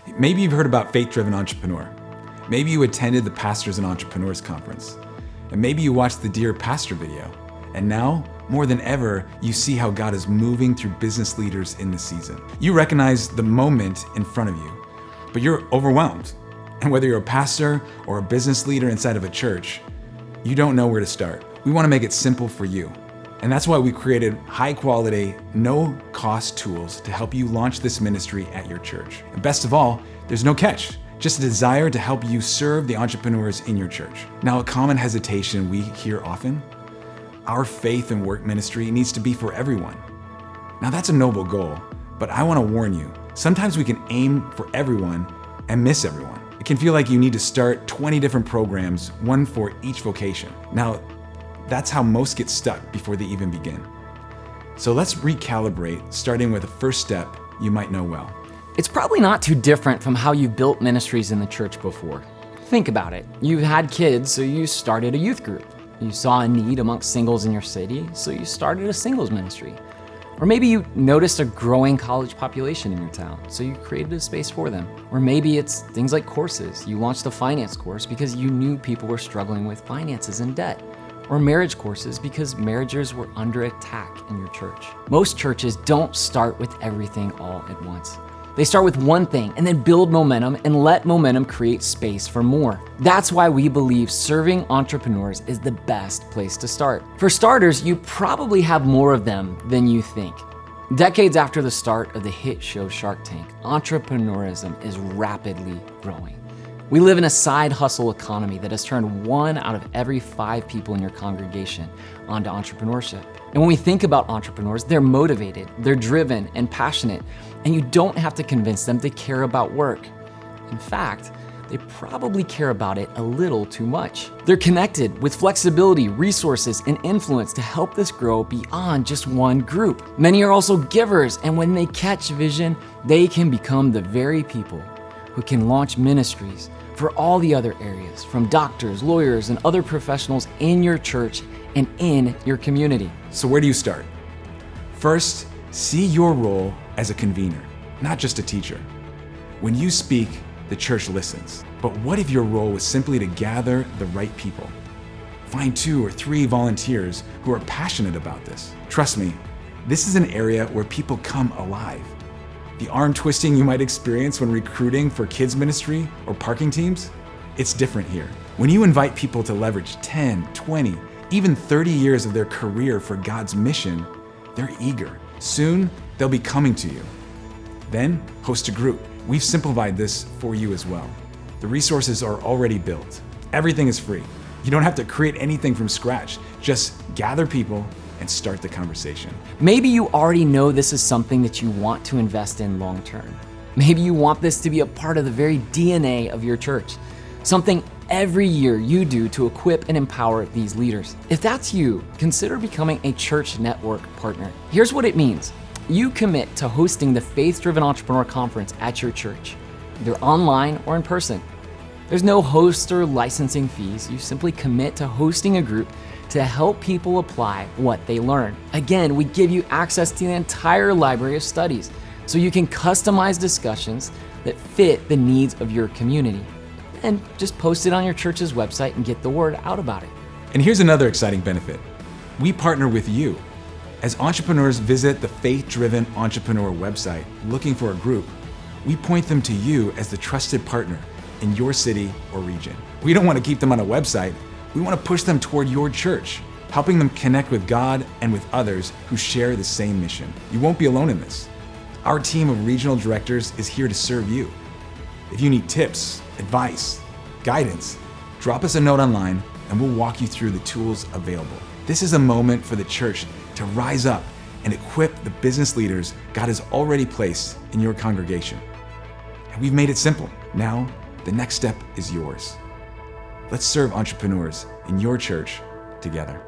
Maybe you've heard about Faith-Driven Entrepreneur. Maybe you attended the Pastors and Entrepreneurs Conference. And maybe you watched the Dear Pastor video. And now, more than ever, you see how God is moving through business leaders in this season. You recognize the moment in front of you, but you're overwhelmed. And whether you're a pastor or a business leader inside of a church, you don't know where to start. We want to make it simple for you. And that's why we created high-quality, no-cost tools to help you launch this ministry at your church. And best of all, there's no catch, just a desire to help you serve the entrepreneurs in your church. Now, a common hesitation we hear often, our faith and work ministry needs to be for everyone. Now, that's a noble goal, but I want to warn you, sometimes we can aim for everyone and miss everyone. It can feel like you need to start 20 different programs, one for each vocation. Now, that's how most get stuck before they even begin. So let's recalibrate, starting with the first step you might know well. It's probably not too different from how you've built ministries in the church before. Think about it. You've had kids, so you started a youth group. You saw a need amongst singles in your city, so you started a singles ministry. Or maybe you noticed a growing college population in your town, so you created a space for them. Or maybe it's things like courses. You launched a finance course because you knew people were struggling with finances and debt. Or marriage courses because marriages were under attack in your church. Most churches don't start with everything all at once. They start with one thing and then build momentum and let momentum create space for more. That's why we believe serving entrepreneurs is the best place to start. For starters, you probably have more of them than you think. Decades after the start of the hit show Shark Tank, entrepreneurism is rapidly growing. We live in a side hustle economy that has turned 1 out of every 5 people in your congregation onto entrepreneurship. And when we think about entrepreneurs, they're motivated, they're driven and passionate, and you don't have to convince them to care about work. In fact, they probably care about it a little too much. They're connected with flexibility, resources, and influence to help this grow beyond just one group. Many are also givers, and when they catch vision, they can become the very people who can launch ministries for all the other areas, from doctors, lawyers, and other professionals in your church and in your community. So where do you start? First, see your role as a convener, not just a teacher. When you speak, the church listens. But what if your role was simply to gather the right people? Find 2 or 3 volunteers who are passionate about this. Trust me, this is an area where people come alive. The arm twisting you might experience when recruiting for kids ministry or parking teams, it's different here. When you invite people to leverage 10, 20, even 30 years of their career for God's mission, they're eager. Soon, they'll be coming to you. Then, host a group. We've simplified this for you as well. The resources are already built. Everything is free. You don't have to create anything from scratch. Just gather people and start the conversation. Maybe you already know this is something that you want to invest in long term. Maybe you want this to be a part of the very DNA of your church, something every year you do to equip and empower these leaders. If that's you, consider becoming a church network partner. Here's what it means. You commit to hosting the Faith-Driven Entrepreneur Conference at your church, either online or in person. There's no host or licensing fees. You simply commit to hosting a group to help people apply what they learn. Again, we give you access to the entire library of studies, so you can customize discussions that fit the needs of your community. And just post it on your church's website and get the word out about it. And here's another exciting benefit. We partner with you. As entrepreneurs visit the Faith-Driven Entrepreneur website looking for a group, we point them to you as the trusted partner in your city or region. We don't want to keep them on a website. We want to push them toward your church, helping them connect with God and with others who share the same mission. You won't be alone in this. Our team of regional directors is here to serve you. If you need tips, advice, guidance, drop us a note online and we'll walk you through the tools available. This is a moment for the church to rise up and equip the business leaders God has already placed in your congregation. And we've made it simple. Now, the next step is yours. Let's serve entrepreneurs in your church together.